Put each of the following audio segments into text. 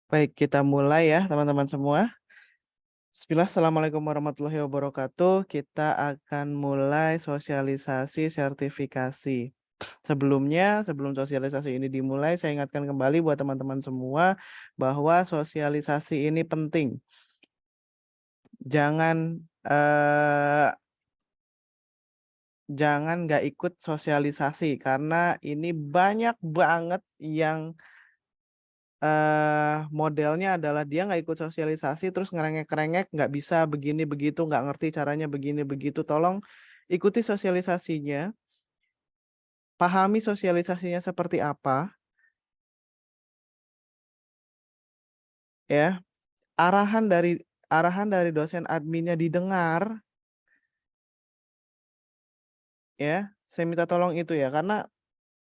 Baik, kita mulai ya teman-teman semua. Bismillah, Assalamualaikum warahmatullahi wabarakatuh. Kita akan mulai sosialisasi sertifikasi. Sebelum sosialisasi ini dimulai, saya ingatkan kembali buat teman-teman semua bahwa sosialisasi ini penting. Jangan nggak ikut sosialisasi karena ini banyak banget yang modelnya adalah dia nggak ikut sosialisasi terus ngerengek-ngerengek, nggak bisa begini begitu, nggak ngerti caranya begini begitu. Tolong ikuti sosialisasinya, pahami sosialisasinya seperti apa, ya. Arahan dari dosen adminnya didengar, ya. Saya minta tolong itu ya, karena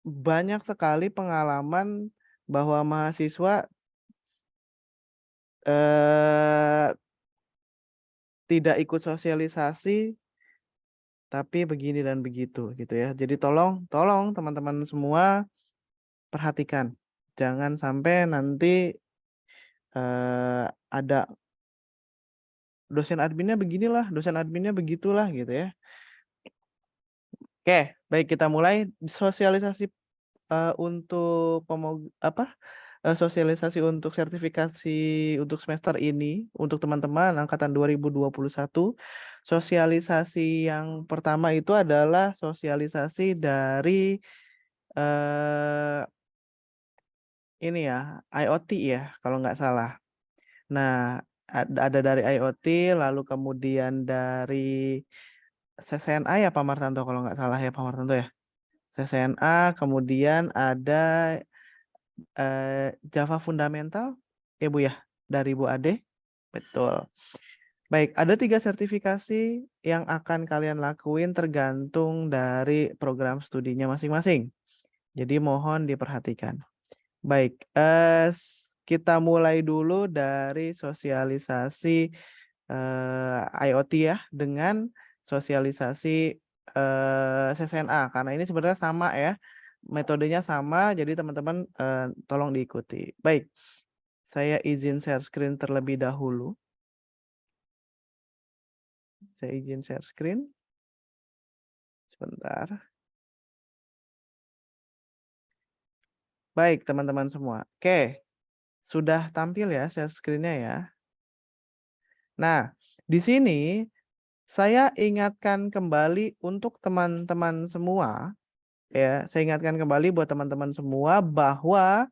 banyak sekali pengalaman bahwa mahasiswa eh, tidak ikut sosialisasi tapi begini dan begitu gitu ya. Jadi tolong teman-teman semua perhatikan. Jangan sampai nanti ada dosen adminnya beginilah, dosen adminnya begitulah gitu ya. Oke, baik kita mulai sosialisasi untuk sosialisasi untuk sertifikasi untuk semester ini untuk teman-teman angkatan 2021. Sosialisasi yang pertama itu adalah sosialisasi dari ini ya, IoT ya kalau nggak salah. Nah, ada dari IoT, lalu kemudian dari CCNA ya Pak Martanto kalau nggak salah ya Pak Martanto ya. CCNA, kemudian ada Java Fundamental, ya Bu ya, dari Bu Ade. Betul. Baik, ada 3 sertifikasi yang akan kalian lakuin tergantung dari program studinya masing-masing. Jadi mohon diperhatikan. Baik, kita mulai dulu dari sosialisasi IoT ya dengan sosialisasi CCNA karena ini sebenarnya sama ya, metodenya sama, jadi teman-teman tolong diikuti. Baik, saya izin share screen terlebih dahulu. Saya izin share screen. Sebentar. Baik, teman-teman semua. Oke, sudah tampil ya share screen-nya ya. Nah, di sini saya ingatkan kembali untuk teman-teman semua, ya, saya ingatkan kembali buat teman-teman semua bahwa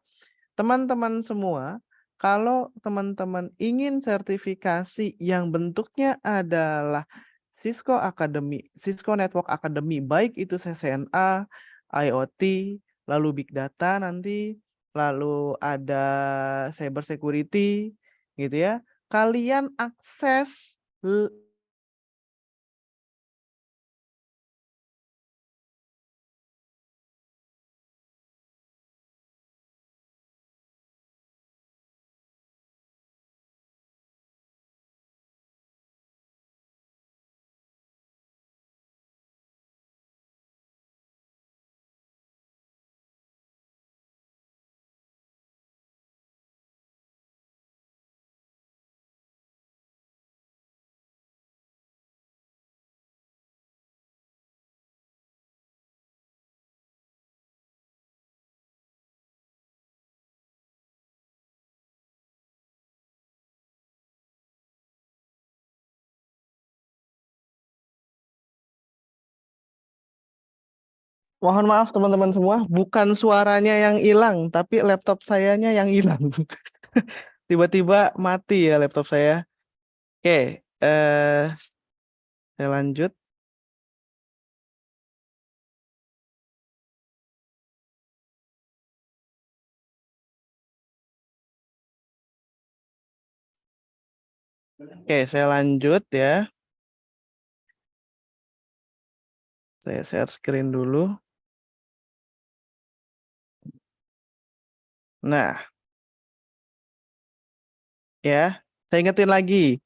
teman-teman semua, kalau teman-teman ingin sertifikasi yang bentuknya adalah Cisco Academy, Cisco Network Academy, baik itu CCNA, IoT, lalu Big Data nanti, lalu ada Cyber Security, gitu ya. Kalian akses Mohon maaf teman-teman semua, bukan suaranya yang hilang, tapi laptop sayanya yang hilang. Tiba-tiba mati ya laptop saya. Oke, saya lanjut. Oke, saya lanjut ya. Saya share screen dulu. Nah, ya, saya ingetin lagi.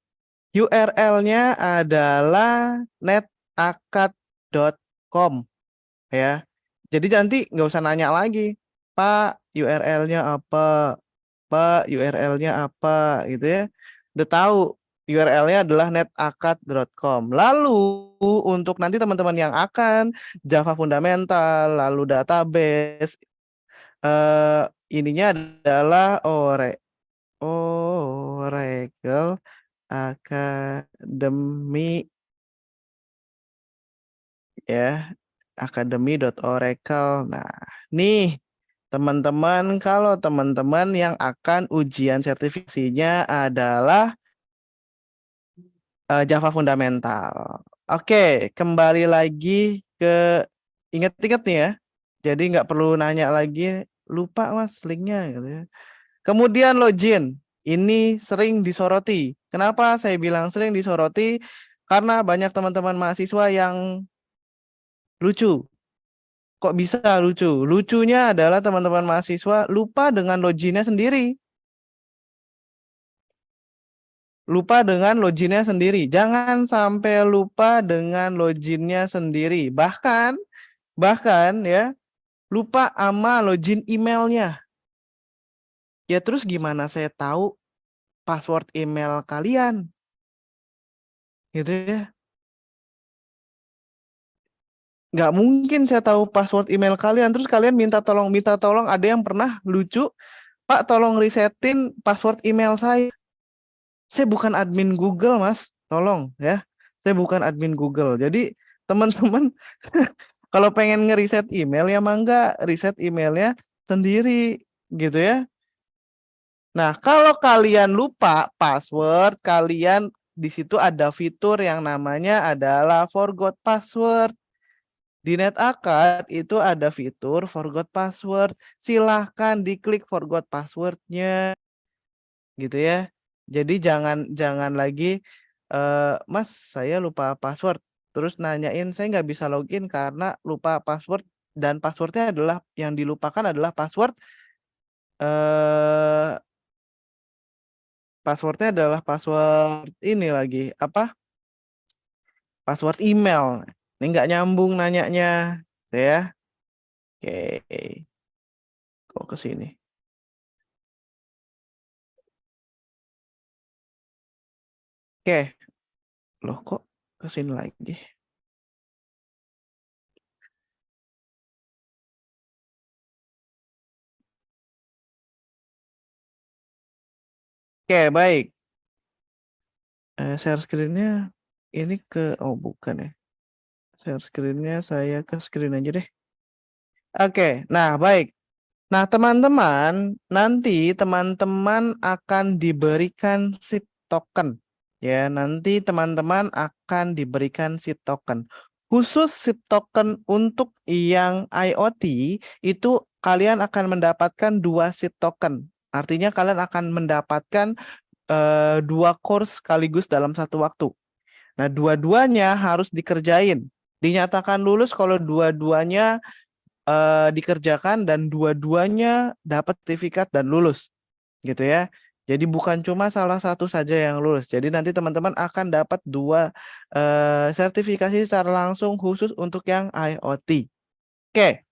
URL-nya adalah netakad.com ya. Jadi nanti nggak usah nanya lagi, Pak, URL-nya apa? apa, URL-nya apa gitu ya. Udah tahu URL-nya adalah netakad.com. Lalu untuk nanti teman-teman yang akan Java fundamental, lalu database, ininya adalah Oracle Academy ya, academy.oracle. Nah, nih teman-teman, kalau teman-teman yang akan ujian sertifikasinya adalah Java fundamental. Oke, kembali lagi ke ingat-ingat nih ya. Jadi nggak perlu nanya lagi, lupa mas linknya gitu ya. Kemudian login, ini sering disoroti. Kenapa saya bilang sering disoroti? Karena banyak teman-teman mahasiswa yang lucu. Kok bisa lucu? Lucunya adalah teman-teman mahasiswa lupa dengan loginnya sendiri. Lupa dengan loginnya sendiri. Jangan sampai lupa dengan loginnya sendiri. Bahkan ya, lupa sama login emailnya. Ya terus gimana saya tahu password email kalian? Gitu ya. Nggak mungkin saya tahu password email kalian. Terus kalian minta tolong. Ada yang pernah lucu, Pak tolong resetin password email saya. Saya bukan admin Google, Mas. Tolong ya. Saya bukan admin Google. Jadi teman-teman kalau pengen ngeriset email ya mangga riset emailnya sendiri gitu ya. Nah, kalau kalian lupa password, kalian di situ ada fitur yang namanya adalah forgot password. Di NetAkad itu ada fitur forgot password. Silahkan diklik forgot passwordnya gitu ya. Jadi jangan lagi Mas saya lupa password terus nanyain saya nggak bisa login karena lupa password dan passwordnya adalah yang dilupakan adalah password passwordnya adalah password ini lagi apa password email. Ini nggak nyambung nanyanya ya. Oke, kok ke sini. Oke, loh kok ke sini lagi. Oke, baik. Share screen-nya ini ke oh bukan ya. Share screen-nya saya ke screen aja deh. Oke, nah baik. Nah, teman-teman, nanti teman-teman akan diberikan seed token. Ya, nanti teman-teman akan diberikan seed token. Khusus seed token untuk yang IoT itu kalian akan mendapatkan 2 seed token. Artinya kalian akan mendapatkan 2 course sekaligus dalam satu waktu. Nah, dua-duanya harus dikerjain. Dinyatakan lulus kalau dua-duanya dikerjakan dan dua-duanya dapat sertifikat dan lulus gitu ya. Jadi bukan cuma salah satu saja yang lulus. Jadi nanti teman-teman akan dapat 2 sertifikasi secara langsung khusus untuk yang IoT. Oke.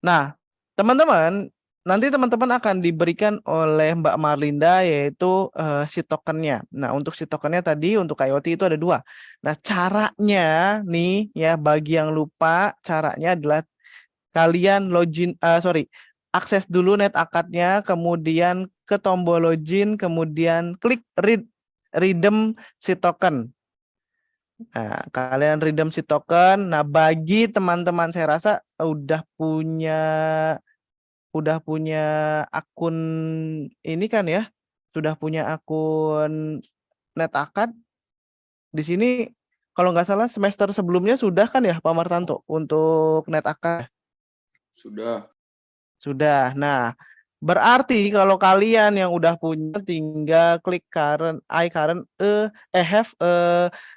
Nah, teman-teman, nanti teman-teman akan diberikan oleh Mbak Marlinda yaitu si tokennya. Nah, untuk si tokennya tadi untuk IoT itu ada 2. Nah, caranya nih ya bagi yang lupa, caranya adalah kalian login akses dulu NetAkadnya, kemudian ke tombol login, kemudian klik redeem si token. Nah, kalian redeem si token. Nah, bagi teman-teman saya rasa udah punya akun ini kan ya, sudah punya akun NetAkad. Di sini kalau nggak salah semester sebelumnya sudah kan ya Pak Martanto untuk NetAkad. Sudah. Nah, berarti kalau kalian yang udah punya tinggal klik have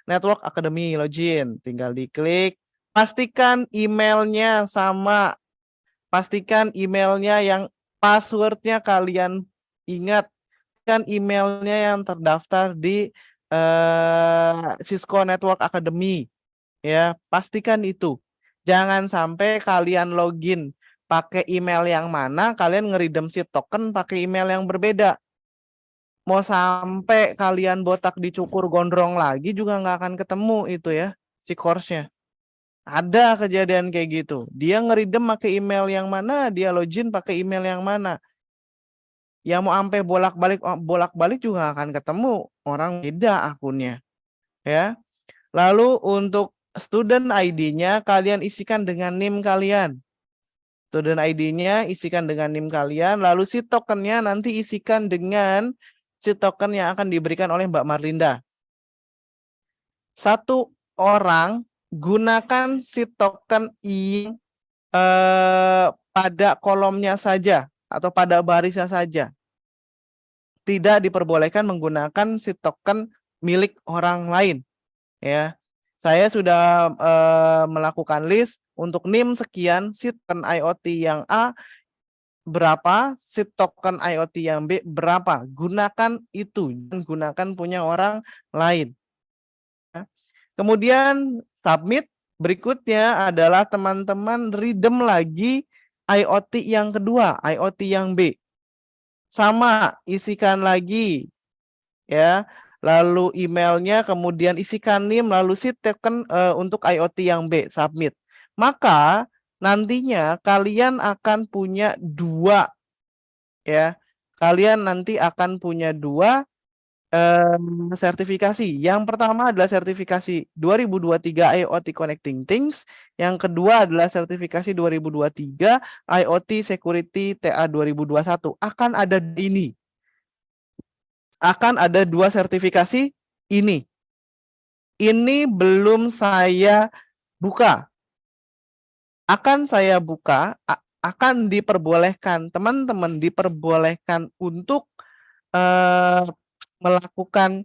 network academy login, tinggal diklik. Pastikan emailnya sama. Pastikan emailnya yang passwordnya kalian ingat. Kan emailnya yang terdaftar di Cisco Network Academy. Ya, pastikan itu. Jangan sampai kalian login pakai email yang mana, kalian ngeredeem si token pakai email yang berbeda. Mau sampai kalian botak dicukur gondrong lagi juga nggak akan ketemu itu ya, si course-nya. Ada kejadian kayak gitu. Dia ngeredeem pakai email yang mana, dia login pakai email yang mana. Yang mau sampai bolak-balik juga akan ketemu, orang beda akunnya, ya. Lalu untuk student ID-nya kalian isikan dengan NIM kalian. Student ID-nya isikan dengan NIM kalian, lalu si tokennya nanti isikan dengan si token yang akan diberikan oleh Mbak Marlinda. Satu orang gunakan si token yang pada kolomnya saja atau pada barisnya saja. Tidak diperbolehkan menggunakan si token milik orang lain. Ya, saya sudah melakukan list untuk NIM sekian, si token IoT yang A berapa, si token IoT yang B berapa. Gunakan itu, dan gunakan punya orang lain. Ya. Kemudian submit. Berikutnya adalah teman-teman redeem lagi IoT yang kedua, IoT yang B. Sama, isikan lagi ya. Lalu emailnya, kemudian isikan NIM, lalu si token untuk IoT yang B, submit. Maka nantinya kalian akan punya dua ya. Kalian nanti akan punya dua sertifikasi. Yang pertama adalah sertifikasi 2023 IoT Connecting Things. Yang kedua adalah sertifikasi 2023 IoT Security TA 2021. Akan ada ini. Akan ada dua sertifikasi ini. Ini belum saya buka. Akan saya buka, akan diperbolehkan, teman-teman diperbolehkan untuk melakukan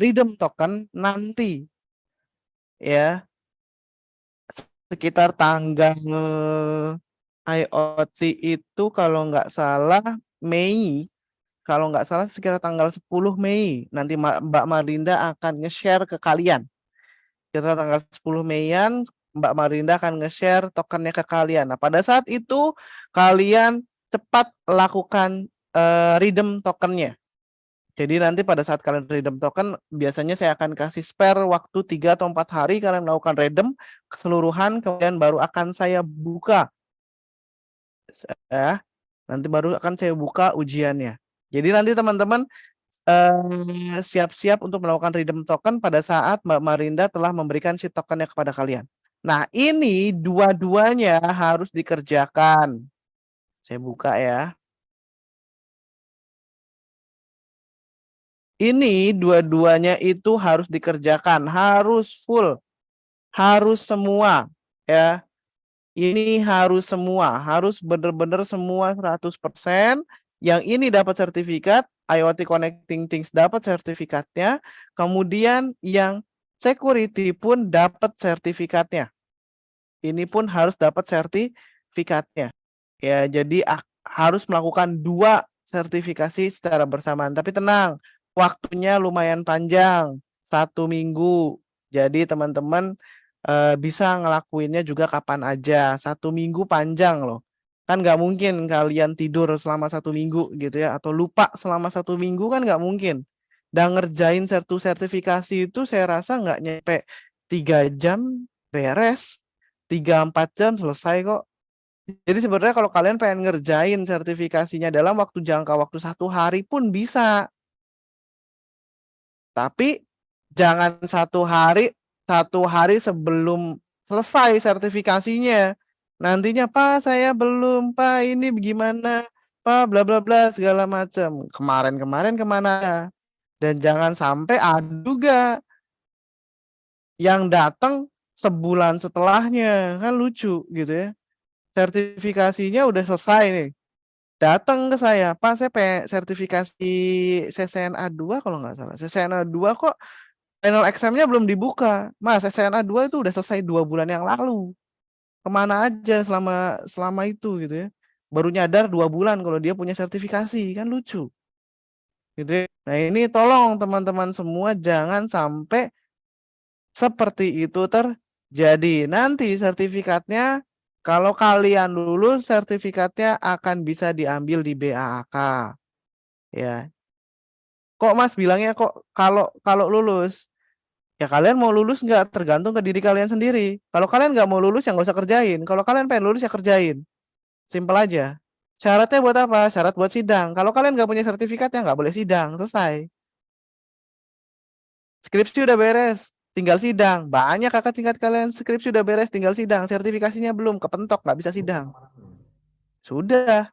redeem token nanti ya, sekitar tanggal IoT itu kalau nggak salah Mei, kalau nggak salah sekitar tanggal 10 Mei nanti Mbak Marlinda akan nge-share ke kalian. Sekitar tanggal 10 Meian Mbak Marlinda akan nge-share tokennya ke kalian. Nah, pada saat itu kalian cepat lakukan redeem tokennya. Jadi nanti pada saat kalian redeem token, biasanya saya akan kasih spare waktu 3 atau 4 hari kalian melakukan redeem keseluruhan, kemudian baru akan saya buka. Nanti baru akan saya buka ujiannya. Jadi nanti teman-teman siap-siap untuk melakukan redeem token pada saat Mbak Marlinda telah memberikan si tokennya kepada kalian. Nah, ini dua-duanya harus dikerjakan. Saya buka ya. Ini dua-duanya itu harus dikerjakan, harus full, harus semua ya. Ini harus semua, harus benar-benar semua 100%. Yang ini dapat sertifikat, IoT Connecting Things dapat sertifikatnya, kemudian yang security pun dapat sertifikatnya. Ini pun harus dapat sertifikatnya. Ya, jadi harus melakukan dua sertifikasi secara bersamaan. Tapi tenang, waktunya lumayan panjang, 1 minggu. Jadi teman-teman bisa ngelakuinnya juga kapan aja. 1 minggu panjang loh. Kan nggak mungkin kalian tidur selama 1 minggu gitu ya, atau lupa selama 1 minggu kan nggak mungkin. Dan ngerjain sertifikasi itu saya rasa nggak nyampe 3 jam beres, 3-4 jam selesai kok. Jadi sebenarnya kalau kalian pengen ngerjain sertifikasinya dalam jangka waktu 1 hari pun bisa. Tapi jangan 1 hari sebelum selesai sertifikasinya. Nantinya, "Pak, saya belum, Pak, ini gimana? Pak, bla bla bla," segala macam. Kemarin-kemarin kemana? Dan jangan sampai ada juga yang datang sebulan setelahnya, kan lucu gitu ya. Sertifikasinya udah selesai nih. Datang ke saya, "Pak, saya pengen sertifikasi CCNA 2 kalau nggak salah. CCNA 2 kok final exam-nya belum dibuka. Mas, CCNA 2 itu udah selesai 2 bulan yang lalu. Kemana aja selama itu gitu ya. Baru nyadar 2 bulan kalau dia punya sertifikasi, kan lucu. Gitu ya. Nah, ini tolong teman-teman semua jangan sampai seperti itu terjadi. Nanti sertifikatnya Kalau kalian lulus, sertifikatnya akan bisa diambil di BAAK. Ya. Kok Mas bilangnya kok kalau lulus? Ya kalian mau lulus nggak tergantung ke diri kalian sendiri. Kalau kalian nggak mau lulus ya nggak usah kerjain. Kalau kalian pengen lulus ya kerjain. Simpel aja. Syaratnya buat apa? Syarat buat sidang. Kalau kalian nggak punya sertifikat ya nggak boleh sidang. Selesai. Skripsi udah beres, tinggal sidang. Banyak kakak tingkat kalian skripsi udah beres, tinggal sidang. Sertifikasinya belum, kepentok, nggak bisa sidang. Sudah,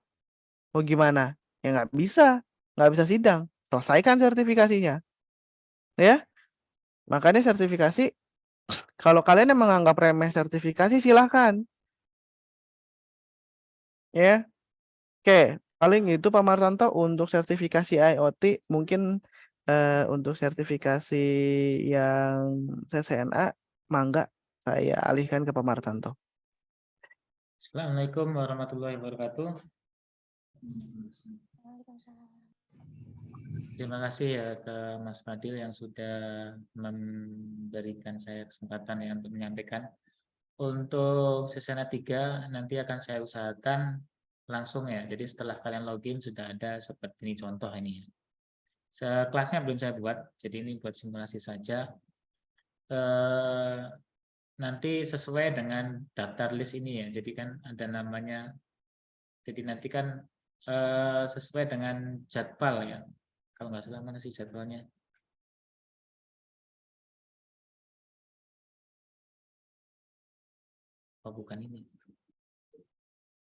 mau gimana? Ya nggak bisa sidang. Selesaikan sertifikasinya, ya. Makanya sertifikasi, kalau kalian yang menganggap remeh sertifikasi, silahkan, ya. Oke, paling itu Pak Martanto untuk sertifikasi IoT, mungkin untuk sertifikasi yang CCNA, mangga saya alihkan ke Pak Martanto. Assalamualaikum warahmatullahi wabarakatuh. Terima kasih ya ke Mas Fadil yang sudah memberikan saya kesempatan ya untuk menyampaikan. Untuk sesana 3 nanti akan saya usahakan langsung ya. Jadi setelah kalian login sudah ada seperti ini contoh ini ya. Kelasnya belum saya buat, jadi ini buat simulasi saja. Nanti sesuai dengan daftar list ini ya. Jadi kan ada namanya. Jadi nanti kan sesuai dengan jadwal ya. Kalau nggak salah mana sih jadwalnya? Oh bukan ini.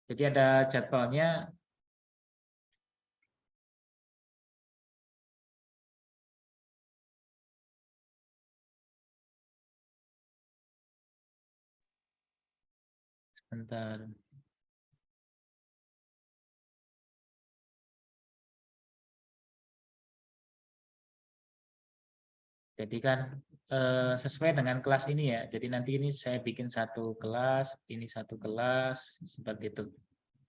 Jadi ada jadwalnya. Sebentar. Jadi kan sesuai dengan kelas ini ya. Jadi nanti ini saya bikin satu kelas, ini satu kelas, seperti itu.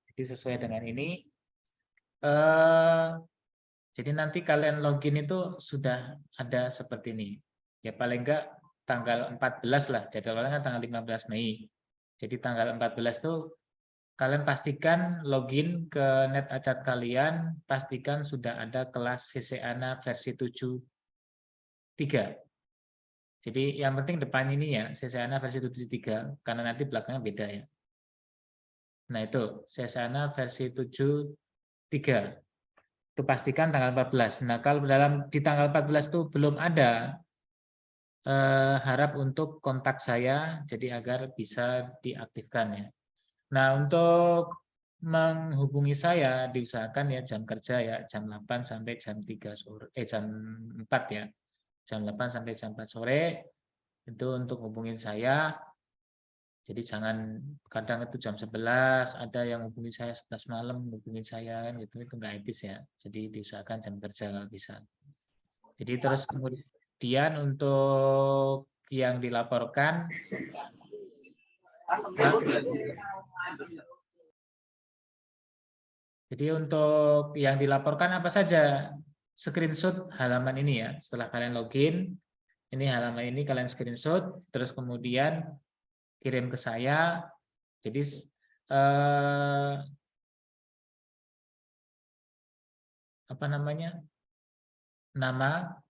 Jadi sesuai dengan ini. Jadi nanti kalian login itu sudah ada seperti ini. Ya paling enggak tanggal 14 lah. Jadwalnya kan tanggal 15 Mei. Jadi tanggal 14 tuh kalian pastikan login ke NetAcat kalian, pastikan sudah ada kelas CCANA versi 7.3. Jadi yang penting depan ini ya, CCANA versi 7.3, karena nanti belakangnya beda ya. Nah itu, CCANA versi 7.3. Itu pastikan tanggal 14. Nah kalau di tanggal 14 itu belum ada, harap untuk kontak saya, jadi agar bisa diaktifkan ya. Nah untuk menghubungi saya diusahakan ya jam kerja ya, jam 8 sampai jam 3 sore, jam 4 ya. Jam 8 sampai jam 4 sore. Itu untuk hubungin saya. Jadi jangan kadang itu jam 11 ada yang hubungi saya 11 malam hubungin saya kan gitu, itu enggak etis ya. Jadi diusahakan jam kerja kalau bisa. Jadi terus kemudian untuk yang dilaporkan jadi untuk yang dilaporkan apa saja? Screenshot halaman ini ya. Setelah kalian login, ini halaman ini kalian screenshot, terus kemudian kirim ke saya. Jadi apa namanya? Nama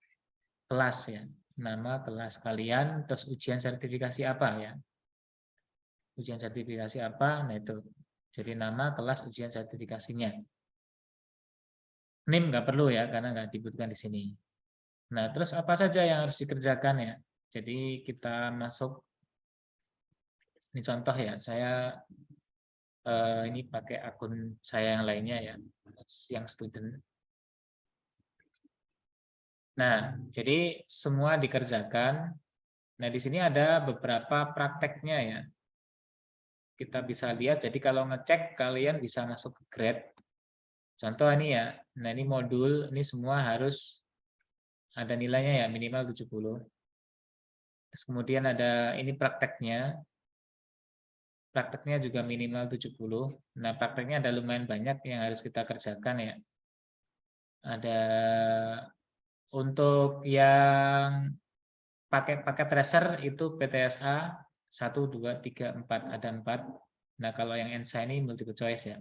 kelas ya. Nama kelas kalian, terus ujian sertifikasi apa ya. Ujian sertifikasi apa? Nah itu. Jadi nama kelas ujian sertifikasinya. NIM nggak perlu ya, karena nggak dibutuhkan di sini. Nah, terus apa saja yang harus dikerjakan ya? Jadi kita masuk, ini contoh ya, saya ini pakai akun saya yang lainnya ya, yang student. Nah, jadi semua dikerjakan. Nah, di sini ada beberapa prakteknya ya. Kita bisa lihat, jadi kalau ngecek kalian bisa masuk ke grade. Contoh ini ya, nah ini modul, ini semua harus ada nilainya ya, minimal 70. Terus kemudian ada ini prakteknya. Prakteknya juga minimal 70. Nah, prakteknya ada lumayan banyak yang harus kita kerjakan ya. Ada untuk yang pakai paket tracer itu PTSA 1, 2, 3, 4, ada 4. Nah, kalau yang ENSA ini multiple choice ya.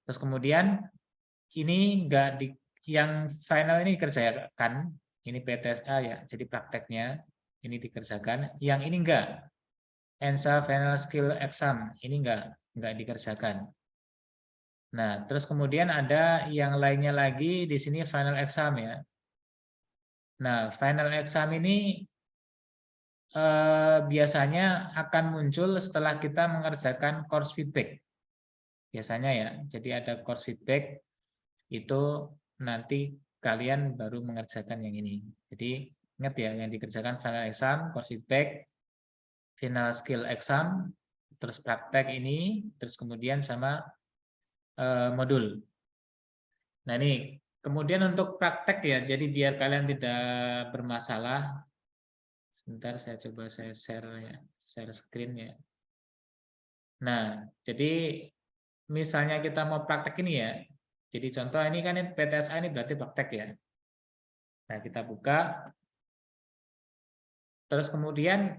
Terus kemudian ini enggak yang final ini dikerjakan, ini PTSA ya, jadi prakteknya ini dikerjakan, yang ini enggak. ENSA Final Skill Exam ini enggak dikerjakan. Nah, terus kemudian ada yang lainnya lagi di sini final exam ya. Nah, final exam ini biasanya akan muncul setelah kita mengerjakan course feedback. Biasanya ya, jadi ada course feedback itu nanti kalian baru mengerjakan yang ini. Jadi ingat ya, yang dikerjakan final exam, course feedback, final skill exam, terus praktek ini, terus kemudian sama modul. Nah ini, kemudian untuk praktek ya, jadi biar kalian tidak bermasalah, sebentar saya coba saya share ya, share screen ya. Nah, jadi misalnya kita mau praktek ini ya, jadi contoh ini kan PTSA ini berarti praktek ya. Nah, kita buka, terus kemudian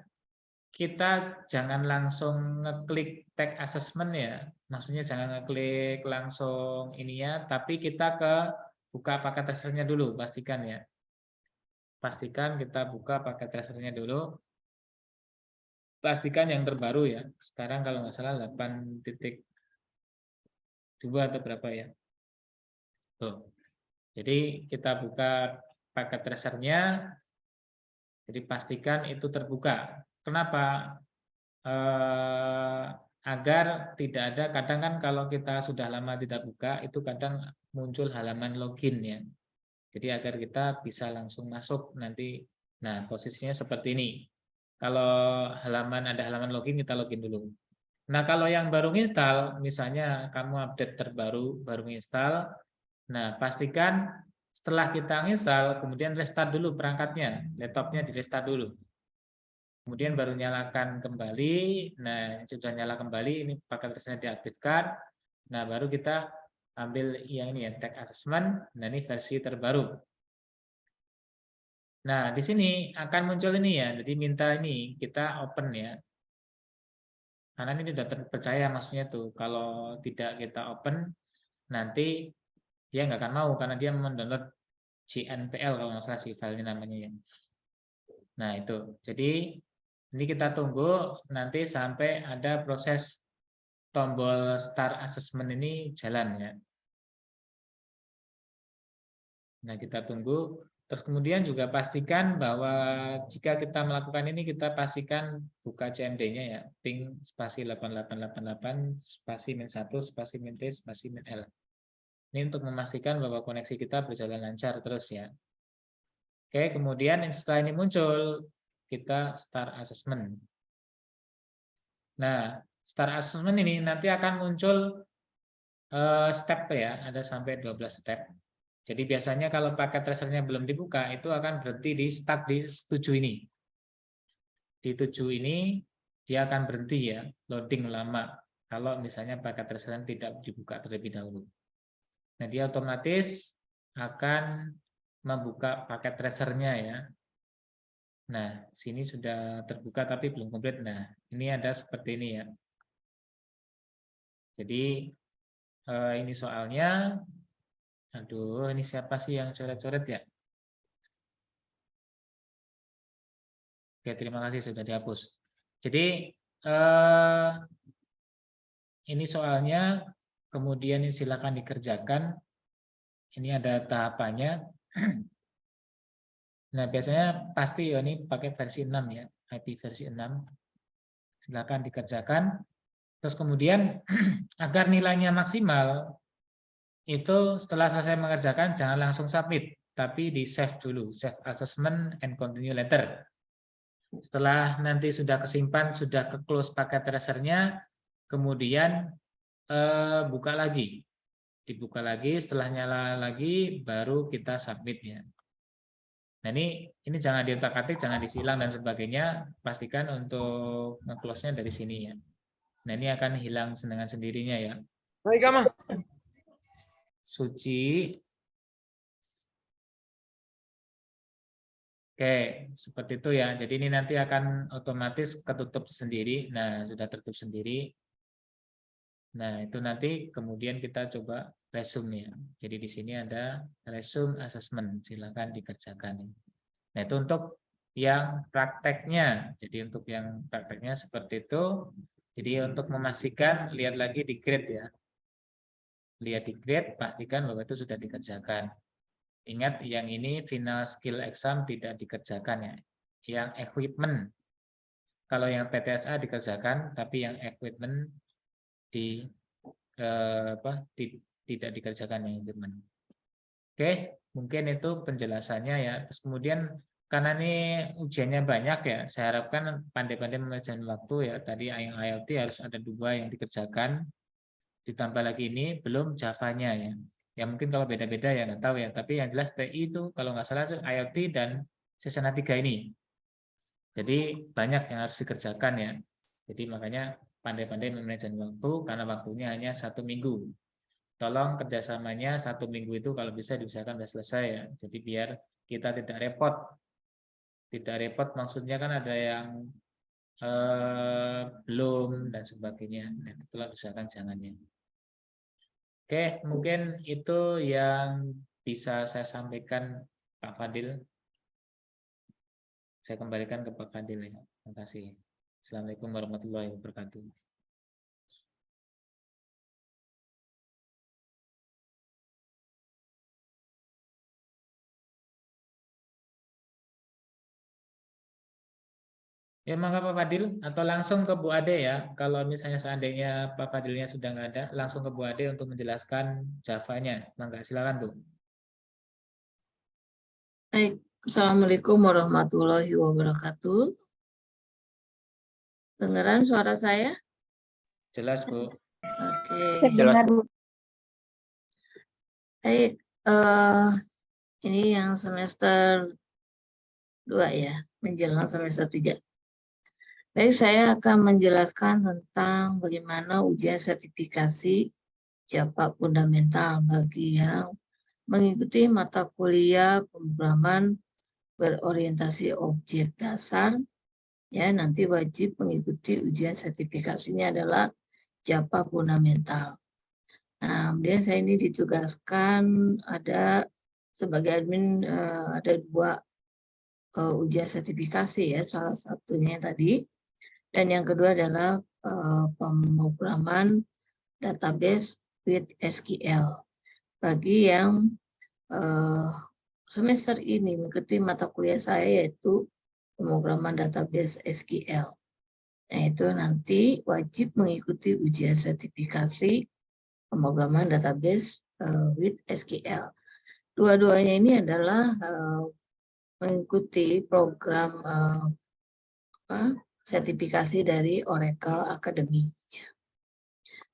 kita jangan langsung ngeklik tag assessment ya, maksudnya jangan ngeklik langsung ini ya, tapi kita ke buka paket tracernya dulu, pastikan ya. Pastikan kita buka paket tracernya dulu. Pastikan yang terbaru ya. Sekarang kalau nggak salah 8.2 atau berapa ya. Tuh. Jadi kita buka paket tracernya. Jadi pastikan itu terbuka. Kenapa? Agar tidak ada, kadang kan kalau kita sudah lama tidak buka, itu kadang muncul halaman login ya. Jadi agar kita bisa langsung masuk nanti. Nah, posisinya seperti ini. Kalau ada halaman login, kita login dulu. Nah, kalau yang baru install, misalnya kamu update terbaru, baru install, nah pastikan setelah kita install, kemudian restart dulu perangkatnya, laptopnya di restart dulu. Kemudian baru nyalakan kembali, nah sudah nyala kembali, ini paket tracernya diaktifkan, nah baru kita ambil yang ini ya, tag assessment, nah ini versi terbaru. Nah, di sini akan muncul ini ya, jadi minta ini kita open ya. Karena ini sudah terpercaya maksudnya tuh, kalau tidak kita open, nanti dia nggak akan mau, karena dia mendownload JNPL kalau nggak salah sih filenya namanya ya. Nah itu, jadi ini kita tunggu nanti sampai ada proses tombol start assessment ini jalan ya. Nah, kita tunggu. Terus kemudian juga pastikan bahwa jika kita melakukan ini, kita pastikan buka CMD-nya ya. Ping spasi 8888 spasi -1 spasi -T spasi -L. Ini untuk memastikan bahwa koneksi kita berjalan lancar terus ya. Oke, kemudian setelah ini muncul, kita start assessment. Nah, start assessment ini nanti akan muncul step ya, ada sampai 12 step. Jadi biasanya kalau paket tracernya belum dibuka, itu akan berhenti di stuck di 7 ini. Di 7 ini, dia akan berhenti ya, loading lama. Kalau misalnya paket tracernya tidak dibuka terlebih dahulu. Nah, dia otomatis akan membuka paket tracernya ya. Nah, sini sudah terbuka tapi belum komplit. Nah, ini ada seperti ini ya. Jadi, ini soalnya. Aduh, ini siapa sih yang coret-coret ya? Oke, terima kasih sudah dihapus. Jadi, ini soalnya, kemudian ini silakan dikerjakan. Ini ada tahapannya. Nah, biasanya pasti ya ini pakai versi 6 ya, IP versi 6. Silakan dikerjakan. Terus kemudian agar nilainya maksimal, itu setelah selesai mengerjakan jangan langsung submit, tapi di save dulu, save assessment and continue later. Setelah nanti sudah kesimpan, sudah ke close paket tracernya, kemudian buka lagi, dibuka lagi, setelah nyala lagi baru kita submit ya. Nah ini jangan diotak-atik, jangan disilang dan sebagainya, pastikan untuk nge-close-nya dari sini ya. Nah ini akan hilang dengan sendirinya ya. Baik, Mah. Suci. Oke, seperti itu ya. Jadi ini nanti akan otomatis ketutup sendiri. Nah, sudah tertutup sendiri. Nah, itu nanti kemudian kita coba resume ya. Jadi di sini ada resume assessment, silakan dikerjakan. Nah, itu untuk yang prakteknya. Jadi untuk yang prakteknya seperti itu. Jadi untuk memastikan, lihat lagi di grade ya. Lihat di grade, pastikan bahwa itu sudah dikerjakan. Ingat, yang ini final skill exam tidak dikerjakan ya. Yang equipment. Kalau yang PTSA dikerjakan, tapi yang equipment di tidak dikerjakan yang equipment. Oke, mungkin itu penjelasannya ya. Terus kemudian karena ini ujiannya banyak ya, saya harapkan pandai-pandai memanajemen waktu ya. Tadi yang IoT harus ada 2 yang dikerjakan, ditambah lagi ini belum Java-nya ya. Ya mungkin kalau beda-beda ya nggak tahu ya. Tapi yang jelas TI itu kalau nggak salah IoT dan Cesana 3 ini. Jadi banyak yang harus dikerjakan ya. Jadi makanya pandai-pandai memanajemen waktu karena waktunya hanya 1 minggu. Tolong kerjasamanya 1 minggu itu kalau bisa diusahakan sudah selesai ya. Jadi biar kita tidak repot. Tidak repot maksudnya kan ada yang belum dan sebagainya. Nah, itulah usahakan jangannya. Oke, mungkin itu yang bisa saya sampaikan Pak Fadil. Saya kembalikan ke Pak Fadil ya. Terima kasih. Assalamualaikum warahmatullahi wabarakatuh. Ya, mangga Pak Fadil, atau langsung ke Bu Ade ya. Kalau misalnya seandainya Pak Fadilnya sudah nggak ada, langsung ke Bu Ade untuk menjelaskan Java-nya. Mangga, silakan Bu. Baik, Assalamualaikum warahmatullahi wabarakatuh. Dengeran suara saya? Jelas Bu. Oke. Jelas, Bu. Baik, ini yang semester 2 ya, menjelang semester 3. Baik, saya akan menjelaskan tentang bagaimana ujian sertifikasi Java fundamental bagi yang mengikuti mata kuliah pemrograman berorientasi objek dasar. Ya, nanti wajib mengikuti ujian sertifikasinya adalah Java fundamental. Nah, kemudian saya ini ditugaskan ada sebagai admin ada 2 ujian sertifikasi ya, salah satunya tadi, dan yang kedua adalah pemrograman database with SQL bagi yang semester ini mengikuti mata kuliah saya yaitu pemrograman database SQL. Nah, itu nanti wajib mengikuti ujian sertifikasi pemrograman database with SQL. Dua-duanya ini adalah mengikuti program sertifikasi dari Oracle Academy.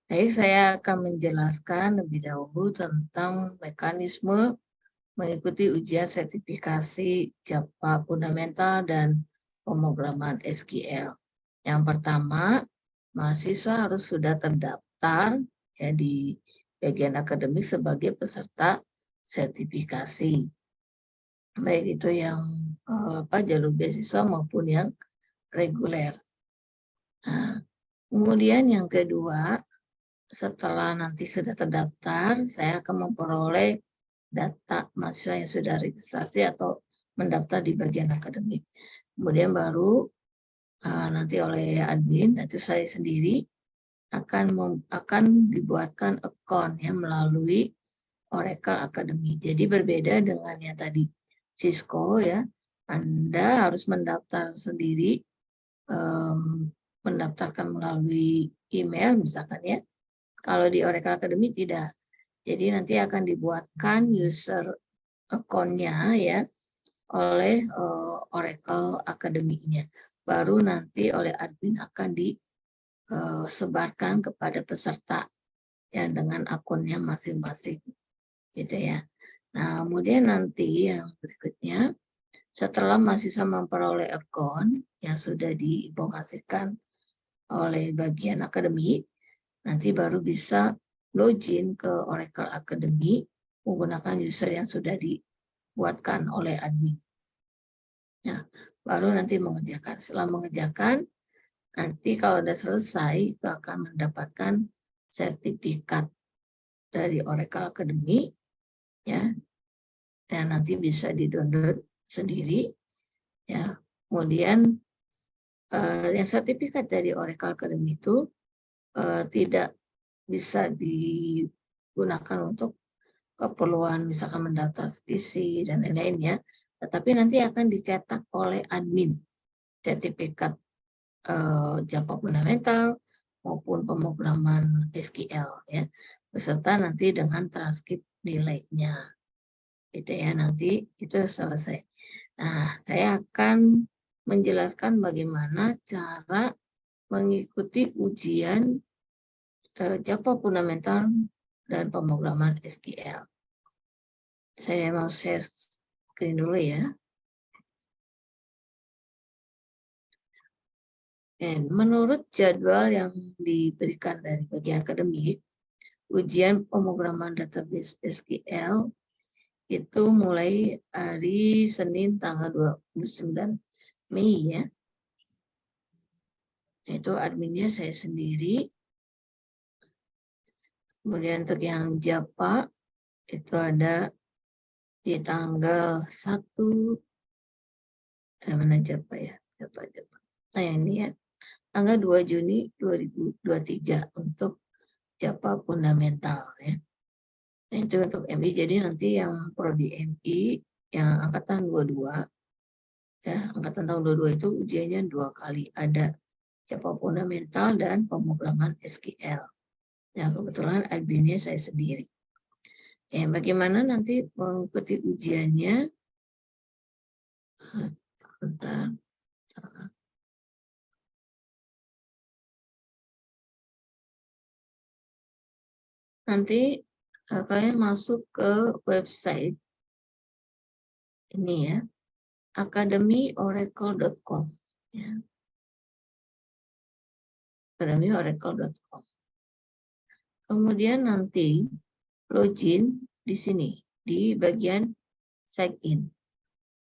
Baik, saya akan menjelaskan lebih dahulu tentang mekanisme mengikuti ujian sertifikasi Java fundamental dan pemrograman SQL. Yang pertama, mahasiswa harus sudah terdaftar ya di bagian akademik sebagai peserta sertifikasi. Baik itu yang jalur beasiswa maupun yang reguler. Nah, kemudian yang kedua, setelah nanti sudah terdaftar, saya akan memperoleh data mahasiswa yang sudah registrasi atau mendaftar di bagian akademik. Kemudian baru nanti oleh admin, itu saya sendiri akan dibuatkan account ya melalui Oracle Academy. Jadi berbeda dengan yang tadi Cisco ya, Anda harus mendaftar sendiri, mendaftarkan melalui email misalkan ya. Kalau di Oracle Academy tidak. Jadi nanti akan dibuatkan user account-nya ya oleh Oracle Academy-nya. Baru nanti oleh admin akan disebarkan kepada peserta ya dengan akunnya masing-masing. Gitu ya. Nah, kemudian nanti yang berikutnya setelah mahasiswa memperoleh akun yang sudah diinformasikan oleh bagian akademik, nanti baru bisa login ke Oracle Academy menggunakan user yang sudah dibuatkan oleh admin. Nah, baru nanti mengerjakan. Setelah mengerjakan, nanti kalau sudah selesai itu akan mendapatkan sertifikat dari Oracle Academy, ya, dan nanti bisa di-download sendiri, ya. Kemudian yang sertifikat dari Oracle Academy itu tidak bisa digunakan untuk keperluan misalkan mendaftar skripsi dan lain-lainnya, tetapi nanti akan dicetak oleh admin sertifikat Java fundamental maupun pemrograman SQL, ya, beserta nanti dengan transkrip nilainya, gitu ya. Nanti itu selesai. Nah, saya akan menjelaskan bagaimana cara mengikuti ujian Java fundamental dan pemrograman SQL. Saya mau share screen dulu ya. Dan menurut jadwal yang diberikan dari bagian akademik, ujian pemrograman database SQL itu mulai hari Senin tanggal 29 Mei ya. Itu adminnya saya sendiri. Kemudian untuk yang Java itu ada di tanggal 1 mana Java ya? Java. Nah, yang ini ya. Tanggal 2 Juni 2023 untuk Java fundamental ya. Nah, itu untuk MI. Jadi nanti yang prodi MI yang angkatan 22 ya, angkatan tahun 22 itu ujiannya 2 kali, ada Java fundamental dan pemrograman SQL. Nah, kebetulan adminnya saya sendiri. Ya, bagaimana nanti mengikuti ujiannya? Bentar. Nanti kalian masuk ke website ini ya, academyoracle.com ya. academyoracle.com. Kemudian nanti login di sini di bagian sign in.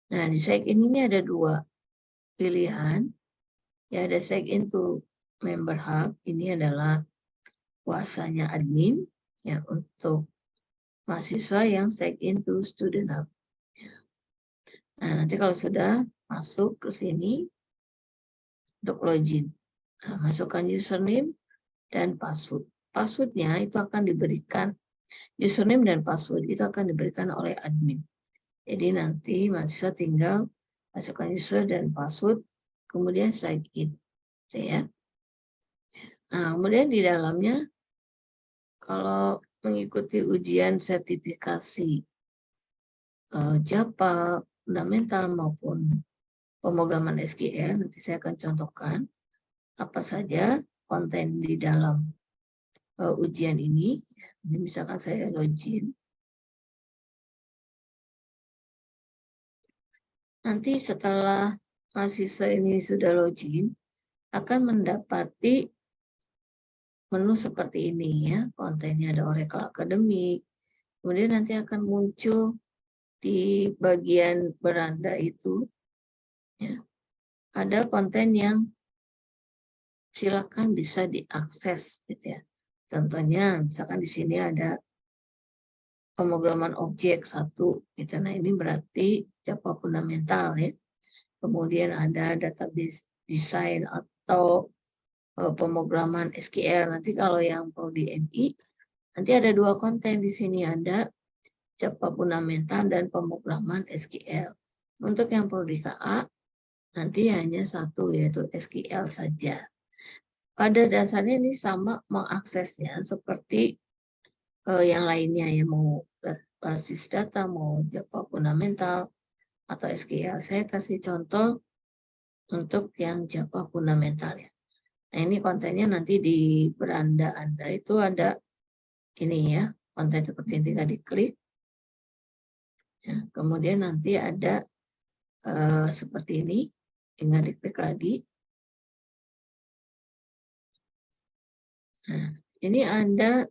Nah, di sign in ini ada 2 pilihan. Ya, ada sign in to member hub. Ini adalah kuasanya admin ya untuk mahasiswa yang sign in to student hub. Nah, nanti kalau sudah masuk ke sini untuk login, nah, masukkan username dan password. Passwordnya itu akan diberikan, username dan password itu akan diberikan oleh admin. Jadi nanti mahasiswa tinggal masukkan user dan password, kemudian sign in. Ya. Nah, kemudian di dalamnya kalau mengikuti ujian sertifikasi Java fundamental maupun pemrograman SQL, nanti saya akan contohkan apa saja konten di dalam ujian ini. Ini misalkan saya login. Nanti setelah mahasiswa ini sudah login, akan mendapati menu seperti ini ya, kontennya ada Oracle Academy, kemudian nanti akan muncul di bagian beranda itu, ya, ada konten yang silakan bisa diakses, gitu ya. Contohnya, misalkan di sini ada pemrograman objek 1, gitu. Nah, ini berarti Java fundamental ya. Kemudian ada database design atau pemrograman SQL. Nanti kalau yang prodi MI, nanti ada 2 konten di sini, ada Java fundamental dan pemrograman SQL. Untuk yang prodi KA, nanti hanya 1, yaitu SQL saja. Pada dasarnya ini sama mengaksesnya seperti yang lainnya ya, mau basis data, mau Java fundamental atau SQL. Saya kasih contoh untuk yang Java fundamental ya. Nah, ini kontennya nanti di beranda Anda itu ada ini ya, konten seperti ini, tinggal diklik. Ya, kemudian nanti ada seperti ini, tinggal diklik lagi. Nah, ini ada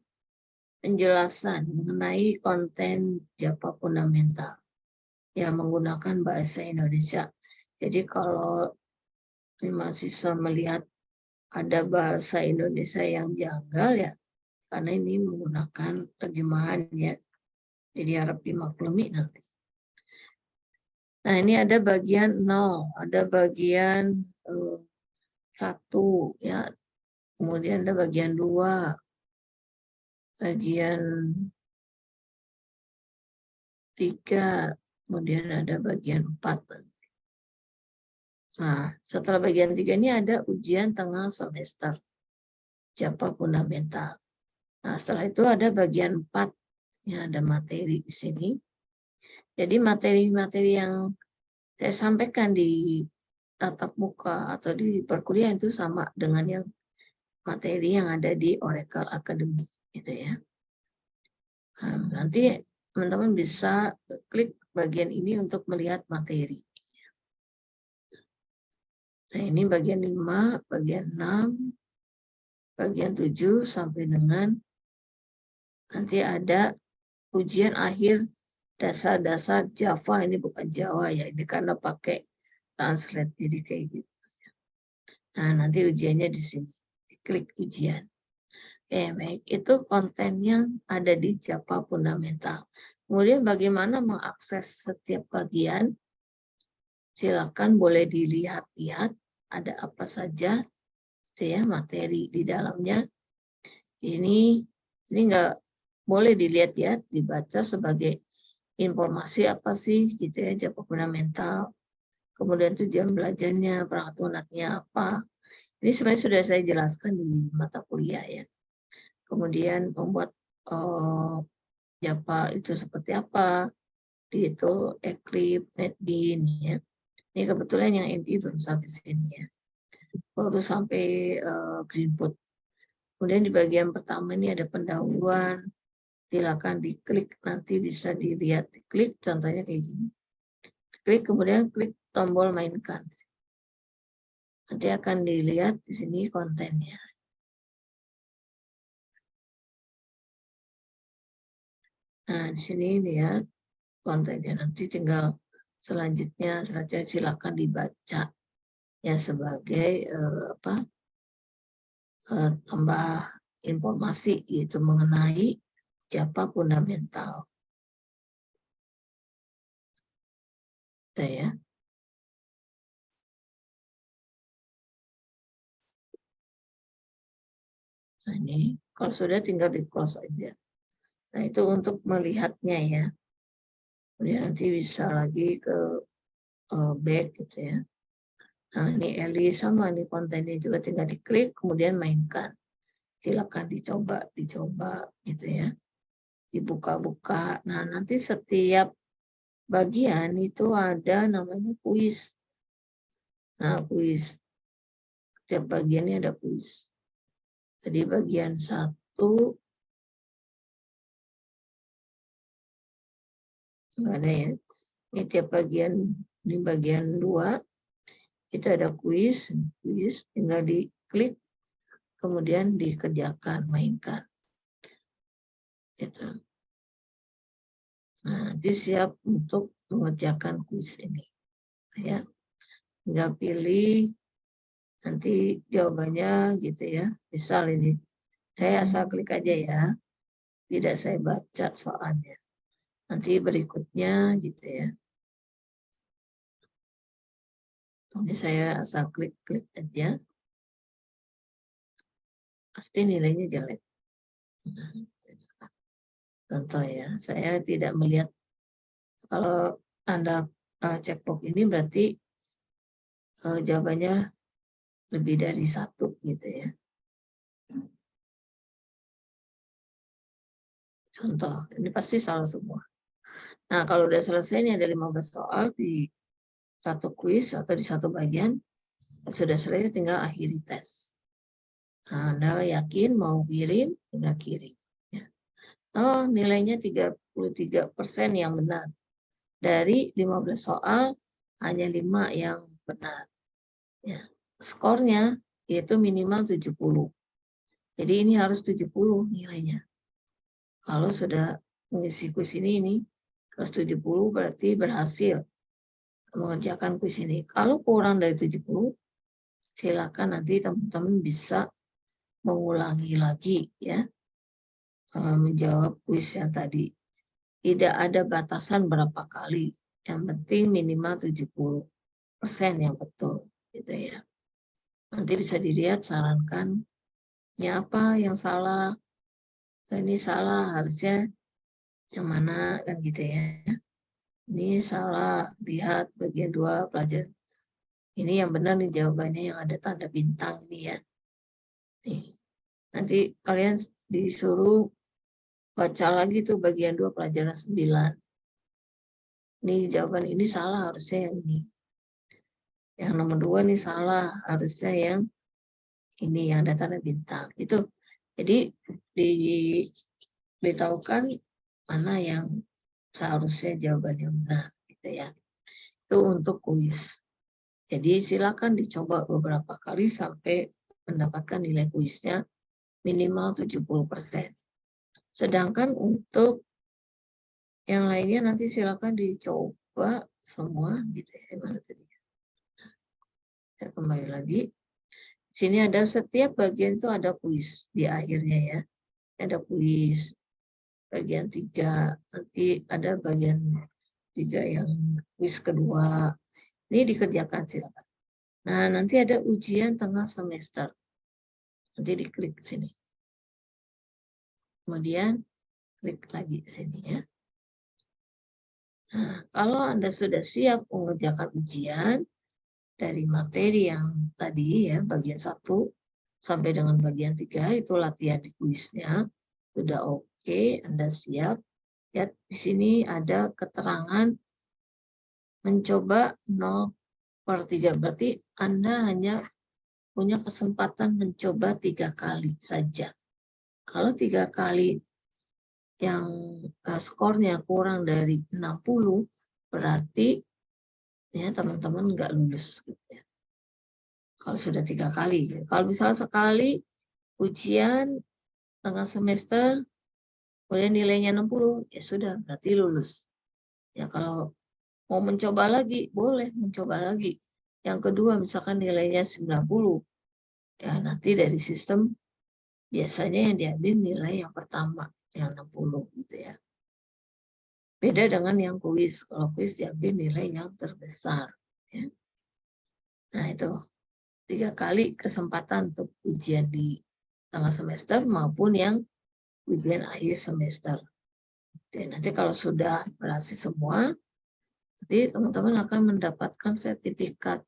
penjelasan mengenai konten Java fundamental yang menggunakan bahasa Indonesia. Jadi kalau mahasiswa melihat ada bahasa Indonesia yang janggal ya, karena ini menggunakan terjemahan ya, jadi harap dimaklumi nanti. Nah, ini ada bagian 0, ada bagian 1 ya, kemudian ada bagian 2, bagian 3, kemudian ada bagian 4. Nah, setelah bagian 3 ini ada ujian tengah semester, Java Fundamental. Nah, setelah itu ada bagian 4, ya ada materi di sini. Jadi materi-materi yang saya sampaikan di tatap muka atau di perkuliahan itu sama dengan yang materi yang ada di Oracle Academy, gitu ya. Nah, nanti teman-teman bisa klik bagian ini untuk melihat materi. Nah, ini bagian 5, bagian 6, bagian 7 sampai dengan nanti ada ujian akhir dasar-dasar Java. Ini bukan Jawa ya, ini karena pakai translate jadi kayak gitu. Nah, nanti ujiannya di sini. Klik ujian. Oke, baik. Itu konten yang ada di Java Fundamental. Kemudian bagaimana mengakses setiap bagian? Silakan boleh dilihat-lihat ada apa saja itu ya materi di dalamnya. Ini nggak boleh dilihat-lihat, dibaca sebagai informasi apa sih gitu ya Java Fundamental. Kemudian tujuan belajarnya, perangkat lunaknya apa. Ini sebenarnya sudah saya jelaskan di mata kuliah ya. Kemudian membuat Java itu seperti apa, itu Eclipse, NetBeans ya. Ini kebetulan yang MI belum sampai sini ya, baru sampai Greenfoot. Kemudian di bagian pertama ini ada pendahuluan, silakan diklik, nanti bisa dilihat, diklik contohnya kayak gini. Klik, kemudian klik tombol mainkan. Nanti akan dilihat di sini kontennya. Nah, di sini lihat kontennya, nanti tinggal selanjutnya silakan dibaca ya sebagai tambah informasi itu mengenai Java Fundamental. Ya. Nah, ini kalau sudah tinggal di close aja. Nah, itu untuk melihatnya ya. Kemudian nanti bisa lagi ke back gitu ya. Nah, ini Eli sama nih kontennya juga tinggal diklik kemudian mainkan. Silakan dicoba gitu ya. Dibuka-buka. Nah, nanti setiap bagian itu ada namanya kuis. Nah, kuis. Setiap bagiannya ada kuis. Jadi bagian 1 enggak ada ya. Ini tiap bagian, di bagian 2 itu ada kuis tinggal diklik kemudian dikerjakan, mainkan. Gitu. Nah, nanti siap untuk mengerjakan kuis ini. Ya, tinggal pilih nanti jawabannya gitu ya. Misal ini, saya asal klik aja ya, tidak saya baca soalnya. Nanti berikutnya gitu ya. Ini saya asal klik aja. Pasti nilainya jelek. Contoh ya, saya tidak melihat kalau Anda checkbox ini berarti jawabannya lebih dari 1 gitu ya. Contoh, ini pasti salah semua. Nah, kalau udah selesai ini ada 15 soal di satu kuis atau di satu bagian, sudah selesai tinggal akhiri tes. Nah, Anda yakin mau kirim, tinggal kirim. Ya. Oh, nilainya 33% yang benar. Dari 15 soal, hanya 5 yang benar. Ya. Skornya yaitu minimal 70. Jadi ini harus 70 nilainya. Kalau sudah mengisi kuis ini harus 70 berarti berhasil mengerjakan kuis ini. Kalau kurang dari 70, silakan nanti teman-teman bisa mengulangi lagi ya. menjawab kuis yang tadi. Tidak ada batasan berapa kali. Yang penting minimal 70% yang betul, gitu ya. Nanti bisa dilihat, sarankan ini apa yang salah, ini salah, harusnya yang mana, kan gitu ya. Ini salah, lihat bagian 2 pelajaran. Ini yang benar nih jawabannya, yang ada tanda bintang ini ya. Nih, nanti kalian disuruh baca lagi tuh bagian 2 pelajaran 9. Nih jawaban ini salah, harusnya yang ini. Yang nomor 2 nih salah, harusnya yang ini, yang ada tanda bintang. Itu. Jadi diberitahukan mana yang seharusnya jawabannya benar, gitu ya. Itu untuk kuis. Jadi silakan dicoba beberapa kali sampai mendapatkan nilai kuisnya minimal 70%. Sedangkan untuk yang lainnya nanti silakan dicoba semua, gitu ya. Mana tadi? Saya kembali lagi. Sini ada setiap bagian itu ada kuis di akhirnya ya. Ada kuis bagian 3, nanti ada bagian 3 yang kuis kedua. Ini dikerjakan silakan. Nah, nanti ada ujian tengah semester. Nanti diklik sini. Kemudian klik lagi sini ya. Nah, kalau Anda sudah siap mengerjakan ujian dari materi yang tadi ya, bagian 1 sampai dengan bagian 3 itu latihan di kuisnya. Sudah oke, Anda siap. Ya, di sini ada keterangan mencoba 0/3. Berarti Anda hanya punya kesempatan mencoba 3 kali saja. Kalau 3 kali yang skornya kurang dari 60, berarti ya teman-teman nggak lulus. Gitu ya. Kalau sudah 3 kali. Kalau misalnya sekali ujian tengah semester, kemudian nilainya 60, ya sudah, berarti lulus. Ya kalau mau mencoba lagi, boleh mencoba lagi. Yang kedua, misalkan nilainya 90, ya nanti dari sistem biasanya yang diambil nilai yang pertama, yang 60 gitu ya. Beda dengan yang kuis. Kalau kuis diambil nilai yang terbesar. Ya. Nah itu 3 kali kesempatan untuk ujian di tengah semester maupun yang ujian akhir semester. Dan nanti kalau sudah berhasil semua, nanti teman-teman akan mendapatkan sertifikat.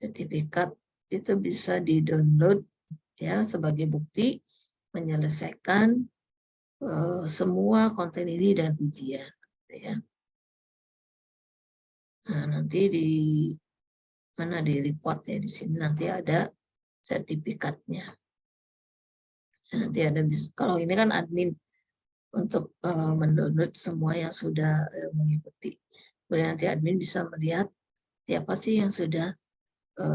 Sertifikat itu bisa di-download ya sebagai bukti menyelesaikan semua konten ini dan ujian. Ya. Nah, nanti di mana di report ya, di sini nanti ada sertifikatnya. Nanti ada, kalau ini kan admin untuk mendownload semua yang sudah mengikuti. Kemudian nanti admin bisa melihat siapa sih yang sudah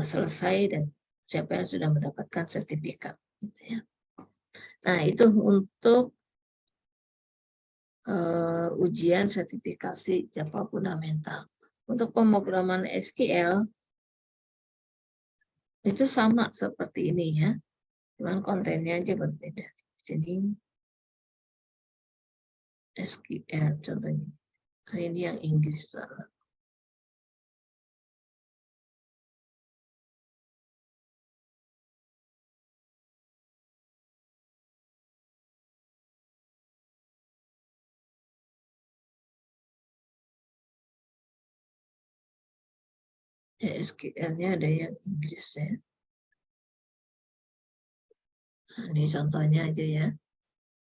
selesai dan siapa yang sudah mendapatkan sertifikat. Gitu ya. Nah itu untuk ujian sertifikasi Java fundamental. Untuk pemrograman SQL itu sama seperti ini ya, cuman kontennya aja berbeda. Di sini SQL contohnya. Nah, ini yang Inggris. Ya, SQL-nya ada yang Inggris ya. Nah, ini contohnya aja ya.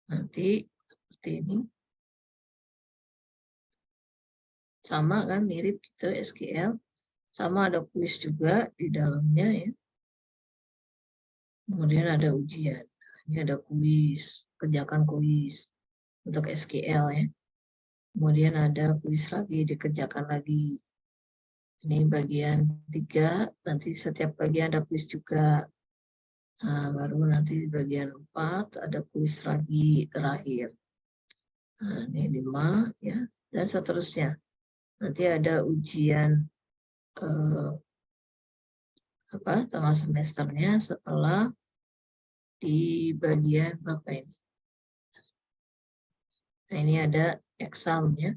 Nanti seperti ini. Sama kan, mirip gitu SQL. Sama ada kuis juga di dalamnya ya. Kemudian ada ujian. Ini ada kuis, kerjakan kuis untuk SQL ya. Kemudian ada kuis lagi, dikerjakan lagi. Ini bagian 3, nanti setiap bagian ada kuis juga. Nah, baru nanti di bagian 4 ada kuis lagi terakhir. Nah, ini 5 ya, dan seterusnya. Nanti ada ujian tengah semesternya setelah di bagian berapa ini? Nah, ini ada exam ya.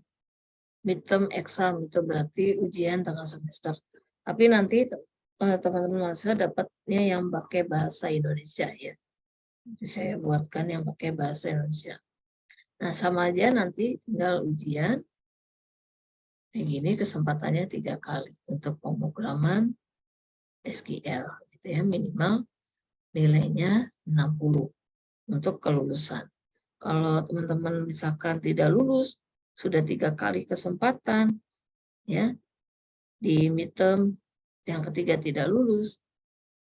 Midterm exam itu berarti ujian tengah semester. Tapi nanti teman-teman mahasiswa dapatnya yang pakai bahasa Indonesia ya. Jadi saya buatkan yang pakai bahasa Indonesia. Nah, sama aja nanti tinggal ujian. Kayak gini kesempatannya 3 kali untuk pemrograman SQL gitu ya, minimal nilainya 60 untuk kelulusan. Kalau teman-teman misalkan tidak lulus, sudah 3 kali kesempatan ya di midterm, yang ketiga tidak lulus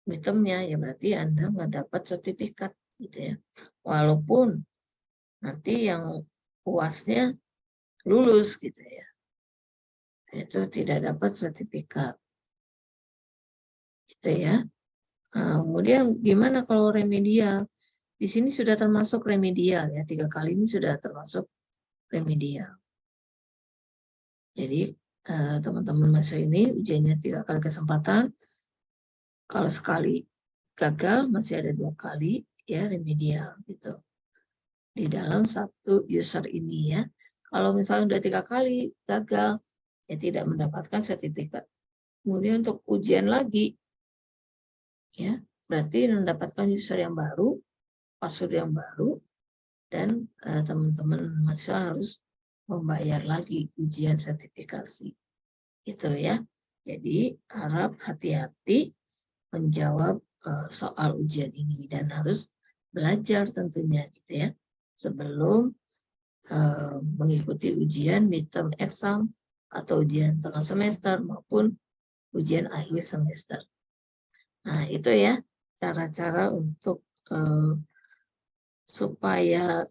midtermnya, ya berarti Anda nggak dapat sertifikat gitu ya. Walaupun nanti yang UASnya lulus gitu ya, itu tidak dapat sertifikat gitu ya. Kemudian gimana kalau remedial? Di sini sudah termasuk remedial ya, 3 kali ini sudah termasuk remedial. Jadi teman-teman mahasiswa ini ujiannya 3 kali kesempatan. Kalau sekali gagal masih ada 2 kali ya remedial gitu. Di dalam satu user ini ya. Kalau misalnya udah 3 kali gagal ya tidak mendapatkan sertifikat. Kemudian untuk ujian lagi ya, berarti mendapatkan user yang baru, password yang baru, dan teman-teman mahasiswa harus membayar lagi ujian sertifikasi. Itu ya. Jadi harap hati-hati menjawab soal ujian ini dan harus belajar tentunya gitu ya sebelum mengikuti ujian midterm exam atau ujian tengah semester maupun ujian akhir semester. Nah, itu ya cara-cara untuk supaya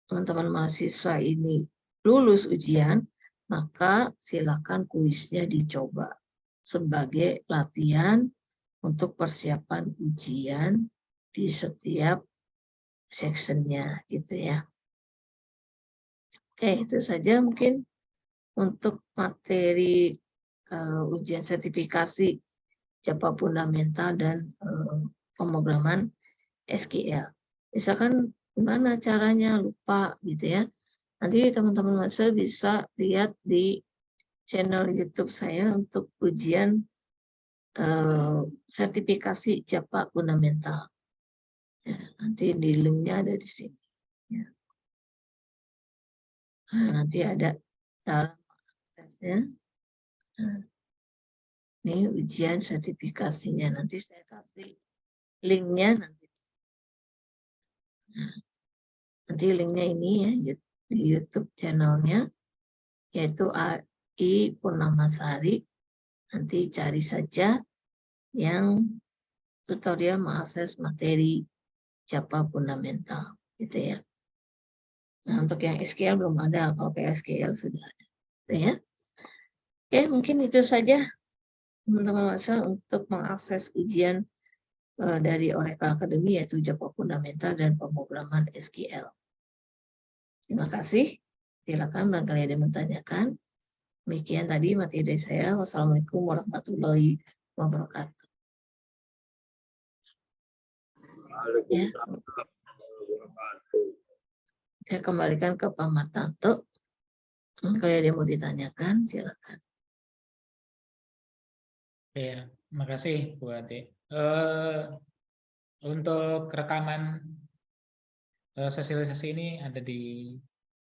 teman-teman mahasiswa ini lulus ujian, maka silakan kuisnya dicoba sebagai latihan untuk persiapan ujian di setiap sectionnya gitu ya. Oke, itu saja mungkin untuk materi ujian sertifikasi Java fundamental dan pemrograman SQL. Misalkan gimana caranya lupa gitu ya. Nanti teman-teman mahasiswa bisa lihat di channel YouTube saya untuk ujian sertifikasi Java fundamental. Ya, nanti di linknya ada di sini. Ya. Nah, nanti ada cara aksesnya. Nah, ini ujian sertifikasinya. Nanti saya kasih linknya nanti. Nah, nanti linknya ini ya di YouTube channelnya yaitu AI Purnamasari. Nanti cari saja yang tutorial mengakses materi Java fundamental gitu ya. Nah, untuk yang SQL belum ada, kalau PSQL sudah ada. Gitu ya. Oke, mungkin itu saja teman-teman mahasiswa untuk mengakses ujian dari Oracle Academy yaitu Java fundamental dan pemrograman SQL. Terima kasih. Silakan barangkali ada yang menanyakan. Demikian tadi materi dari saya. Wassalamualaikum warahmatullahi wabarakatuh. Ya. Saya kembalikan ke Pak Martanto. Kalau ada yang mau ditanyakan, silakan. Ya, makasih Bu Ade. Untuk rekaman sosialisasi ini ada di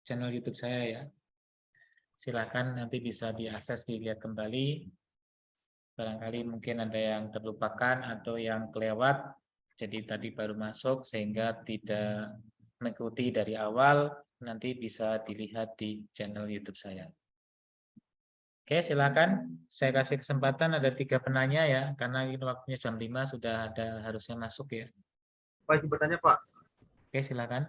channel YouTube saya ya. Silakan nanti bisa diakses, dilihat kembali. Barangkali mungkin ada yang terlupakan atau yang kelewat. Jadi tadi baru masuk sehingga tidak mengikuti dari awal, nanti bisa dilihat di channel YouTube saya. Oke, silakan. Saya kasih kesempatan, ada 3 penanya ya, karena ini waktunya jam 5 sudah ada harusnya masuk ya. Pak, izin bertanya Pak. Oke, silakan.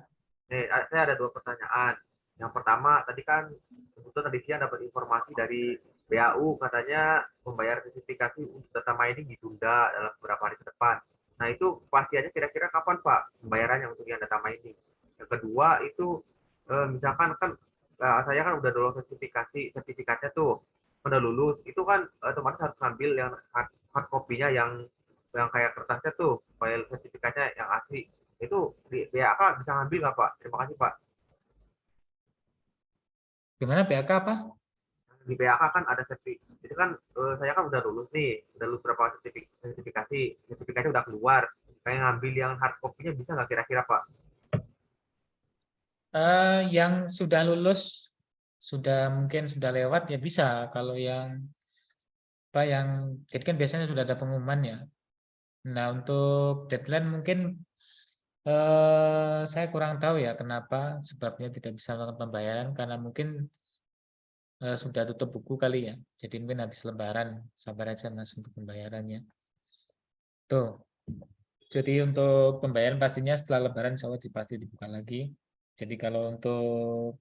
Saya ada 2 pertanyaan. Yang pertama, tadi kan kebetulan tadi siang dapat informasi dari BAU katanya pembayaran sertifikasi untuk data mining ditunda dalam beberapa hari ke depan. Nah, itu kepastiannya kira-kira kapan Pak pembayarannya untuk yang data mining? Yang kedua itu misalkan kan saya kan udah download sertifikatnya tuh udah lulus, itu kan otomatis harus ngambil yang hard copy-nya yang kayak kertasnya tuh, file sertifikatnya yang asli. Itu di BAK bisa ngambil nggak Pak? Terima kasih Pak. Gimana BAK apa? Di BAK kan ada itu kan saya kan udah lulus nih, udah lulus berapa sertifikasi udah keluar. Kayak ngambil yang hard copy-nya bisa nggak kira-kira Pak? Yang sudah lulus, mungkin sudah lewat ya bisa. Kalau yang jadi kan biasanya sudah ada pengumuman ya. Nah, untuk deadline mungkin saya kurang tahu ya kenapa sebabnya tidak bisa melakukan pembayaran, karena mungkin sudah tutup buku kali ya. Jadi mungkin habis lebaran, sabar aja Mas untuk pembayarannya. Tuh. Jadi untuk pembayaran pastinya setelah lebaran insya Allah pasti dibuka lagi. Jadi kalau untuk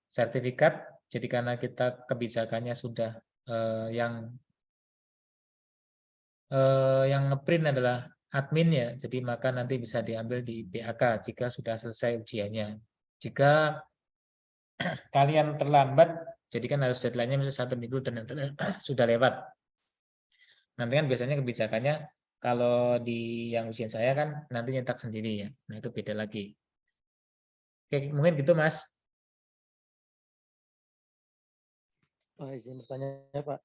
sertifikat, jadi karena kita kebijakannya sudah yang ngeprint adalah admin ya, jadi maka nanti bisa diambil di BAK jika sudah selesai ujiannya. Jika kalian terlambat, jadi kan harus deadline-nya misalnya 1 minggu dan sudah lewat. Nanti kan biasanya kebijakannya kalau di yang ujian saya kan nanti nyetak sendiri ya. Nah itu beda lagi. Oke, mungkin gitu Mas. Izin bertanya Pak.